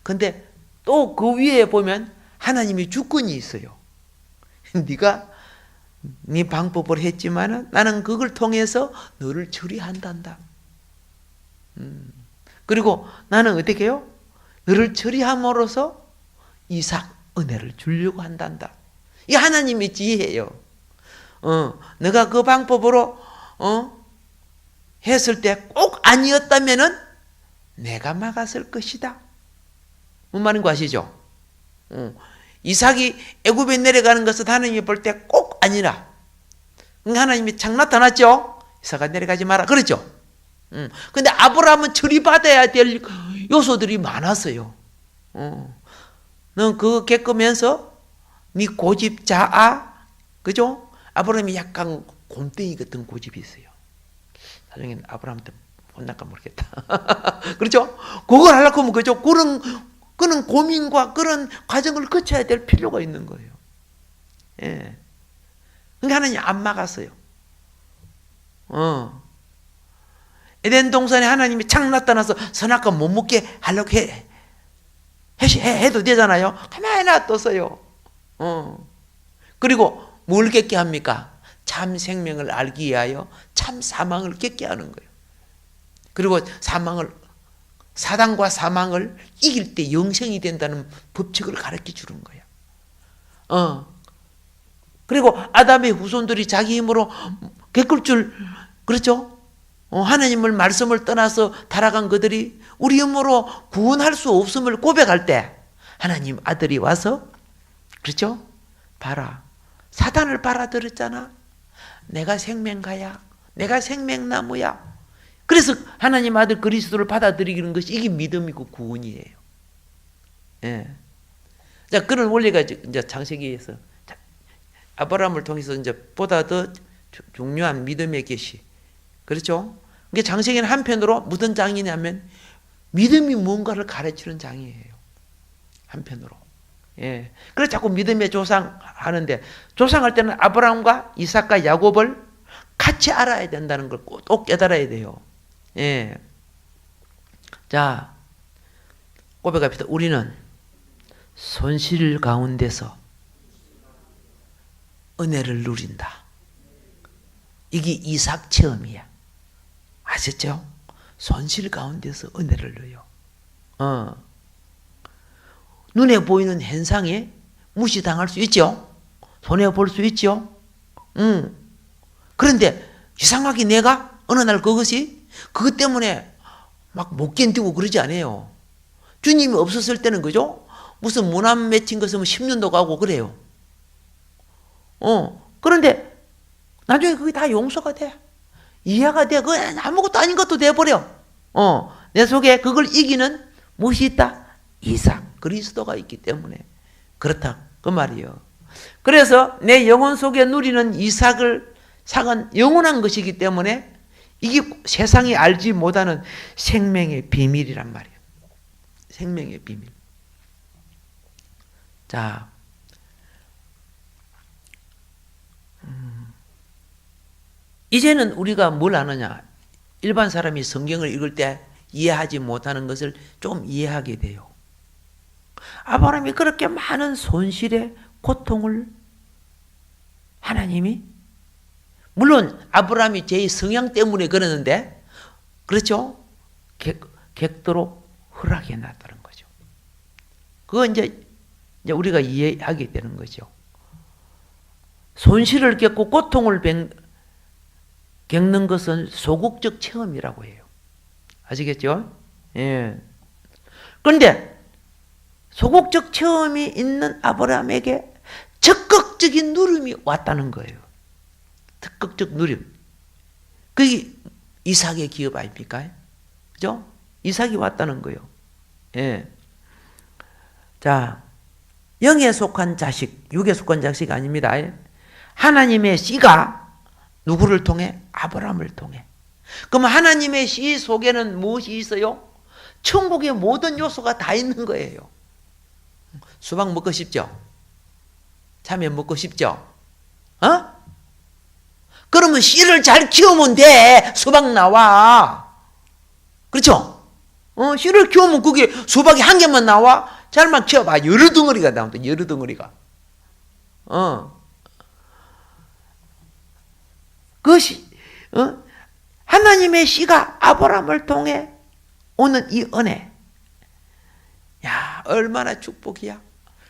S1: 근데 또 그 위에 보면 하나님이 주권이 있어요. 네가 네 방법을 했지만 나는 그걸 통해서 너를 처리한단다. 그리고 나는 어떻게 해요? 너를 처리함으로써 이삭 은혜를 주려고 한단다. 이 하나님의 지혜예요. 내가 그 방법으로 했을 때 꼭 아니었다면은 내가 막았을 것이다. 뭔 말인 거 아시죠? 이삭이 애굽에 내려가는 것은 하나님이 볼 때 꼭 아니라. 하나님이 착 나타났죠? 이삭아 내려가지 마라. 그렇죠? 근데 아브라함은 처리받아야 될 요소들이 많았어요. 넌 그거 겪으면서 네 고집 자아, 그죠? 아브라함이 약간 곰땡이 같은 고집이 있어요. 나중에 아브라함한테 혼날까 모르겠다. 그렇죠? 그걸 하려고 하면 그죠? 그런 고민과 그런 과정을 거쳐야 될 필요가 있는 거예요. 예. 그러니까 하나님 안 막았어요. 에덴 동산에 하나님이 착 나타나서 선악과 못 먹게 하려고 해도 되잖아요. 가만히 놔뒀어요. 그리고 뭘 겪게 합니까? 참 생명을 알기 위하여 참 사망을 겪게 하는 거예요. 그리고 사단과 사망을 이길 때 영생이 된다는 법칙을 가르쳐 주는 거야. 그리고 아담의 후손들이 자기 힘으로 겪을 줄, 그렇죠? 하나님을 말씀을 떠나서 타락한 그들이 우리 힘으로 구원할 수 없음을 고백할 때 하나님 아들이 와서, 그렇죠? 봐라. 사단을 빨아들였잖아. 내가 생명가야. 내가 생명나무야. 그래서 하나님 아들 그리스도를 받아들이는 것이 이게 믿음이고 구원이에요. 예. 자, 그런 원리가 이제 창세기에서 아브라함을 통해서 이제 보다 더 중요한 믿음의 계시. 그렇죠? 이게 창세기는 한편으로 무슨 장이냐면 믿음이 뭔가를 가르치는 장이에요. 한편으로. 예. 그래서 자꾸 믿음의 조상 하는데 조상할 때는 아브라함과 이삭과 야곱을 같이 알아야 된다는 걸 꼭 깨달아야 돼요. 예. 자, 고백합시다. 우리는 손실 가운데서 은혜를 누린다. 이게 이삭 체험이야. 아셨죠? 손실 가운데서 은혜를 누려. 눈에 보이는 현상에 무시당할 수 있죠? 손해볼 수 있죠? 그런데 이상하게 내가 어느 날 그것 때문에 막 못 견디고 그러지 않아요. 주님이 없었을 때는 그죠? 무슨 무난 맺힌 것은 10년도 가고 그래요. 그런데 나중에 그게 다 용서가 돼. 이해가 돼. 그건 아무것도 아닌 것도 돼버려. 내 속에 그걸 이기는 무엇이 있다? 이삭, 그리스도가 있기 때문에 그렇다. 그 말이에요. 그래서 내 영혼 속에 누리는 이삭은 영원한 것이기 때문에 이게 세상이 알지 못하는 생명의 비밀이란 말이에요. 생명의 비밀. 자, 이제는 우리가 뭘 아느냐? 일반 사람이 성경을 읽을 때 이해하지 못하는 것을 좀 이해하게 돼요. 아브라함이 그렇게 많은 손실의 고통을 하나님이, 물론 아브라함이 제 성향 때문에 그러는데, 그렇죠? 객도로 허락해 놨다는 거죠. 그거 이제 이제 우리가 이해하게 되는 거죠. 손실을 겪고 고통을 겪는 것은 소극적 체험이라고 해요. 아시겠죠? 예. 그런데 소극적 체험이 있는 아브라함에게 적극적인 누림이 왔다는 거예요. 적극적 누림. 그게 이삭의 기업 아닙니까? 그죠? 이삭이 왔다는 거예요. 예. 자, 영에 속한 자식, 육에 속한 자식 아닙니다. 하나님의 씨가 누구를 통해? 아브라함을 통해. 그럼 하나님의 씨 속에는 무엇이 있어요? 천국의 모든 요소가 다 있는 거예요. 수박 먹고 싶죠? 참외 먹고 싶죠? 그러면 씨를 잘 키우면 돼. 수박 나와. 그렇죠? 씨를 키우면 그게 수박이 한 개만 나와? 잘만 키워봐. 여러 덩어리가 나온다. 여러 덩어리가. 그것이 하나님의 씨가 아브라함을 통해 오는 이 은혜. 야, 얼마나 축복이야.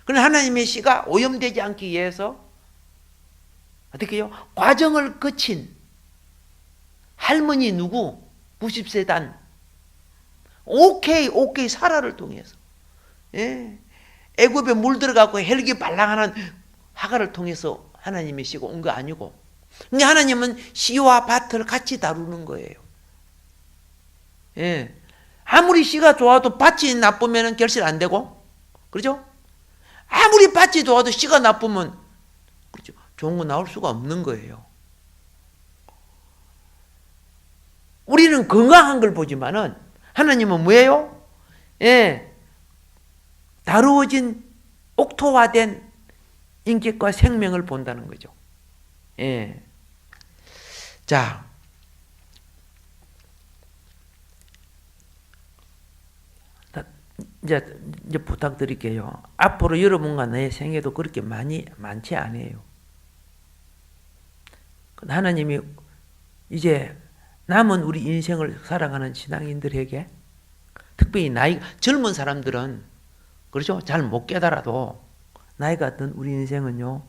S1: 그런데 하나님의 씨가 오염되지 않기 위해서 어떻게 해요? 과정을 거친 할머니 누구? 90세 단. 오케이 사라를 통해서. 예. 애굽에 물 들어가고 헬기 발랑하는 하가를 통해서 하나님의 씨가 온 거 아니고. 근데 하나님은 씨와 밭을 같이 다루는 거예요. 예. 아무리 씨가 좋아도 밭이 나쁘면 결실 안 되고, 그렇죠? 아무리 밭이 좋아도 씨가 나쁘면, 그렇죠? 좋은 거 나올 수가 없는 거예요. 우리는 건강한 걸 보지만은 하나님은 뭐예요? 예. 다루어진 옥토화된 인격과 생명을 본다는 거죠. 예. 자, 이제 부탁드릴게요. 앞으로 여러분과 내 생애도 그렇게 많지 않아요. 하나님이 이제 남은 우리 인생을 살아가는 신앙인들에게, 특별히 젊은 사람들은, 그렇죠? 잘 못 깨달아도 나이가 든 우리 인생은요,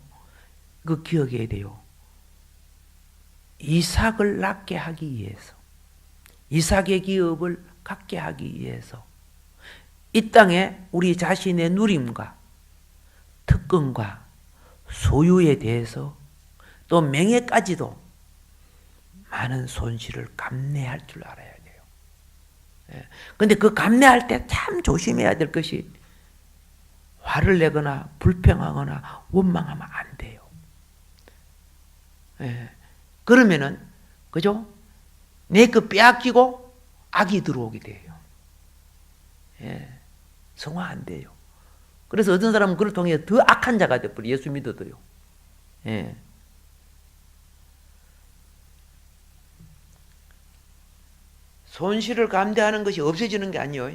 S1: 그 기억해야 돼요. 이삭을 낳게 하기 위해서, 이삭의 기업을 갖게 하기 위해서 이 땅에 우리 자신의 누림과 특권과 소유에 대해서 또 명예까지도 많은 손실을 감내할 줄 알아야 돼요. 그런데 그 감내할 때 참 조심해야 될 것이, 화를 내거나 불평하거나 원망하면 안 돼요. 그러면은, 그죠? 내 그 빼앗기고 악이 들어오게 돼요. 성화 안 돼요. 그래서 어떤 사람은 그걸 통해 더 악한 자가 돼버려. 예수 믿어도요. 손실을 감대하는 것이 없어지는 게 아니에요.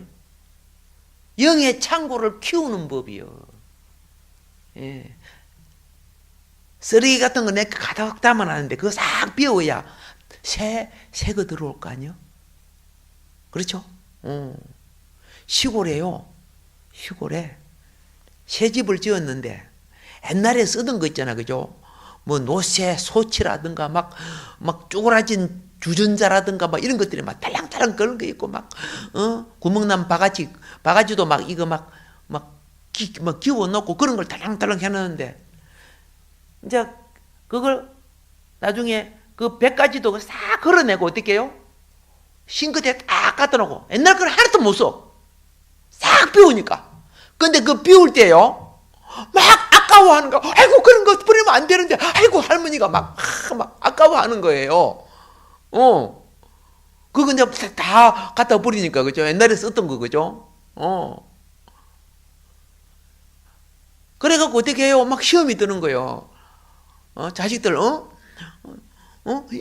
S1: 영의 창고를 키우는 법이요. 쓰레기 같은 거 내 가득 담아놨는데 그거 싹 비워야 새거 들어올 거 아니요? 그렇죠? 시골에요. 시골에 새 집을 지었는데 옛날에 쓰던 거 있잖아, 그죠? 뭐 노새, 소치라든가 막 쪼그라진 주전자라든가 막 이런 것들이 막 달랑달랑 그런 거 있고 막 구멍난 바가지도 막 이거 막 기워 놓고 그런 걸 달랑달랑 해놨는데, 이제 그걸 나중에 그 100가지도 싹 걸어내고 어떻게 해요? 싱크대에 딱 갖다 놓고, 옛날 걸 하나도 못 써. 싹 비우니까. 근데 그 비울 때요, 막 아까워하는 거. 아이고, 그런 거 버리면 안 되는데. 아이고, 할머니가 막 아까워하는 거예요. 그거 이제 다 갖다 버리니까, 그죠? 옛날에 썼던 거, 그죠? 그래갖고 어떻게 해요? 막 시험이 드는 거예요. 자식들,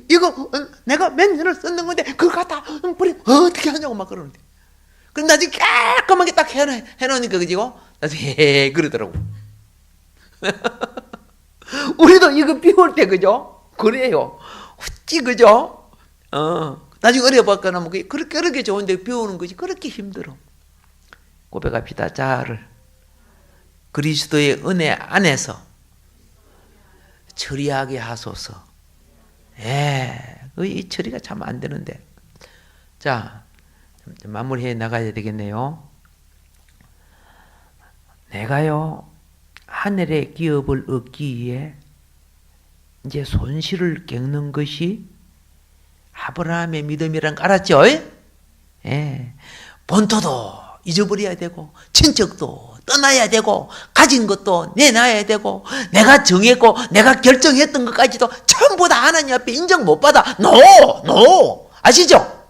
S1: 이거 내가 몇 년을 썼는 건데 그거 갖다 버리면 어떻게 하냐고 막 그러는데, 그럼 나중에 깔끔하게 딱 해놓으니까, 그죠? 나중에 그러더라고. 우리도 이거 비울 때, 그죠? 그래요. 어찌, 그죠? 나중에 어려봤거나 뭐 그렇게 좋은데 비우는 것이 그렇게 힘들어. 고백합시다. 자아를 그리스도의 은혜 안에서 처리하게 하소서. 이 처리가 참 안 되는데. 자, 마무리해 나가야 되겠네요. 내가요, 하늘의 기업을 얻기 위해 이제 손실을 겪는 것이 아브라함의 믿음이란 거 알았죠? 본토도 잊어버려야 되고, 친척도 떠나야 되고, 가진 것도 내놔야 되고, 내가 정했고, 내가 결정했던 것까지도 전부 다 하나님 앞에 인정 못 받아. No! 아시죠?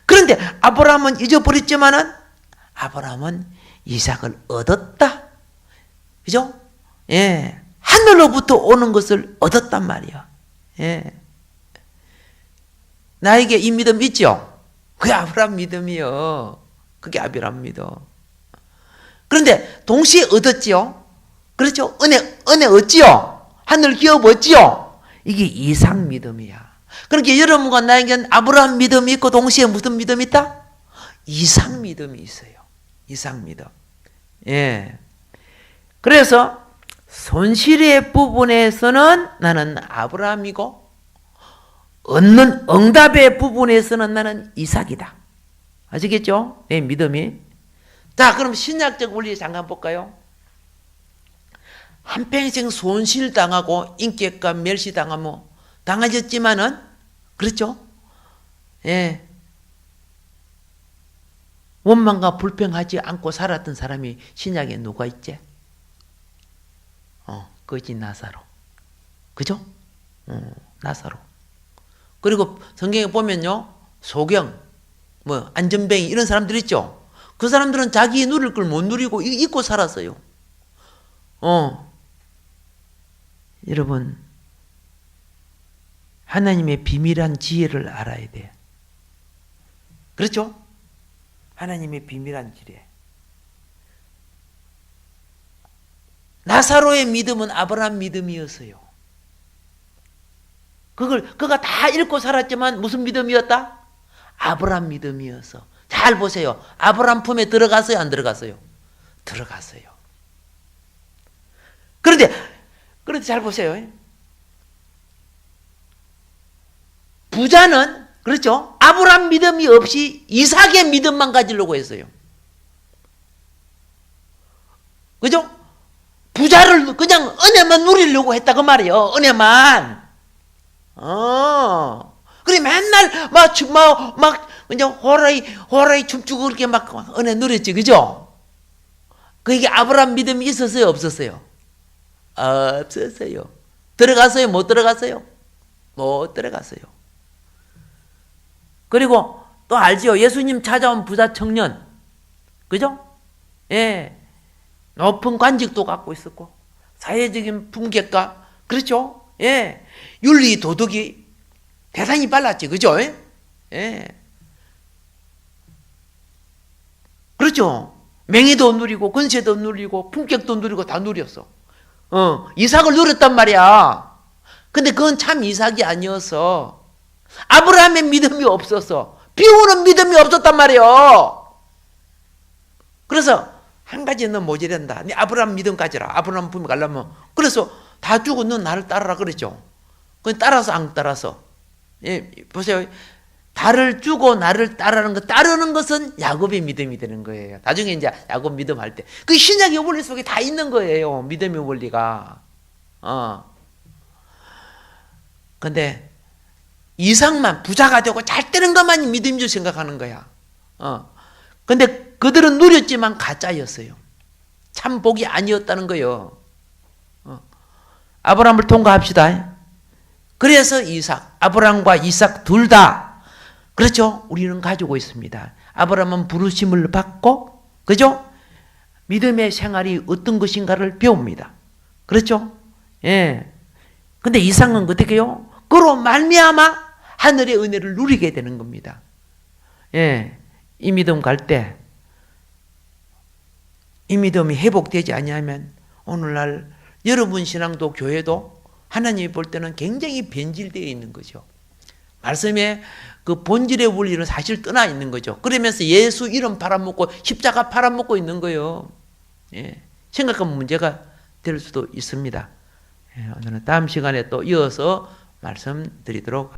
S1: 그런데 아브라함은 잊어버렸지만은, 아브라함은 이삭을 얻었다. 그죠? 하늘로부터 오는 것을 얻었단 말이야. 나에게 이 믿음 있죠? 그게 아브라함 믿음이요. 그게 아브라함 믿음. 그런데 동시에 얻었지요. 그렇죠? 은혜 얻지요. 하늘 기업 얻지요. 이게 이삭 믿음이야. 그러니까 여러분과 나에게는 아브라함 믿음이 있고 동시에 무슨 믿음이 있다? 이삭 믿음이 있어요. 이삭 믿음. 그래서 손실의 부분에서는 나는 아브라함이고, 얻는 응답의 부분에서는 나는 이삭이다. 아시겠죠? 내 믿음이. 자, 그럼 신약적 원리 잠깐 볼까요? 한평생 손실당하고 인격과 멸시당하면 당하셨지만은, 그렇죠? 원망과 불평하지 않고 살았던 사람이 신약에 누가 있지? 거지 나사로. 그죠? 나사로. 그리고 성경에 보면요, 소경, 안전뱅이 이런 사람들 있죠. 그 사람들은 자기 누릴 걸 못 누리고 잊고 살았어요. 여러분, 하나님의 비밀한 지혜를 알아야 돼. 그렇죠? 하나님의 비밀한 지혜. 나사로의 믿음은 아브라함 믿음이었어요. 그가 다 읽고 살았지만 무슨 믿음이었다? 아브라함 믿음이어서. 잘 보세요. 아브라함 품에 들어갔어요? 안 들어갔어요? 들어갔어요. 그런데 잘 보세요. 부자는, 그렇죠? 아브라함 믿음이 없이 이삭의 믿음만 가지려고 했어요. 그죠? 부자를 그냥 은혜만 누리려고 했다 그 말이에요. 은혜만. 그래 맨날 그냥 호라이 춤추고 그렇게 막 은혜 누렸지, 그죠? 그게 아브라함 믿음이 있었어요, 없었어요? 없었어요. 들어갔어요, 못 들어갔어요? 못 들어갔어요. 그리고 또 알지요? 예수님 찾아온 부자 청년, 그죠? 높은 관직도 갖고 있었고, 사회적인 품격과, 그렇죠? 윤리 도덕이 대단히 빨랐지, 그죠? 그렇죠? 명예도 누리고, 권세도 누리고, 품격도 누리고, 다 누렸어. 이삭을 누렸단 말이야. 근데 그건 참 이삭이 아니어서, 아브라함의 믿음이 없어서, 비우는 믿음이 없었단 말이에요. 그래서, 한 가지는 모자란다. 네 아브라함 믿음 가져라. 아브라함 품에 가려면. 그래서 다 주고 너 나를 따라라 그랬죠. 그건 따라서 안 따라서. 보세요. 달을 주고 나를 따르는 것, 따르는 것은 야곱의 믿음이 되는 거예요. 나중에 이제 야곱 믿음 할 때. 그 신약의 원리 속에 다 있는 거예요. 믿음의 원리가. 근데 이삭만 부자가 되고 잘 되는 것만이 믿음인 줄 생각하는 거야. 근데 그들은 누렸지만 가짜였어요. 참 복이 아니었다는 거예요. 아브라함을 통과합시다. 그래서 이삭, 아브라함과 이삭 둘 다, 그렇죠? 우리는 가지고 있습니다. 아브라함은 부르심을 받고, 그죠? 믿음의 생활이 어떤 것인가를 배웁니다. 그렇죠? 근데 이삭은 어떻게 해요? 그로 말미암아 하늘의 은혜를 누리게 되는 겁니다. 이 믿음 갈 때, 이 믿음이 회복되지 아니하면 오늘날 여러분 신앙도 교회도 하나님이 볼 때는 굉장히 변질되어 있는 거죠. 말씀에 그 본질의 원리는 사실 떠나 있는 거죠. 그러면서 예수 이름 팔아먹고 십자가 팔아먹고 있는 거예요. 심각한 문제가 될 수도 있습니다. 오늘은 다음 시간에 또 이어서 말씀드리도록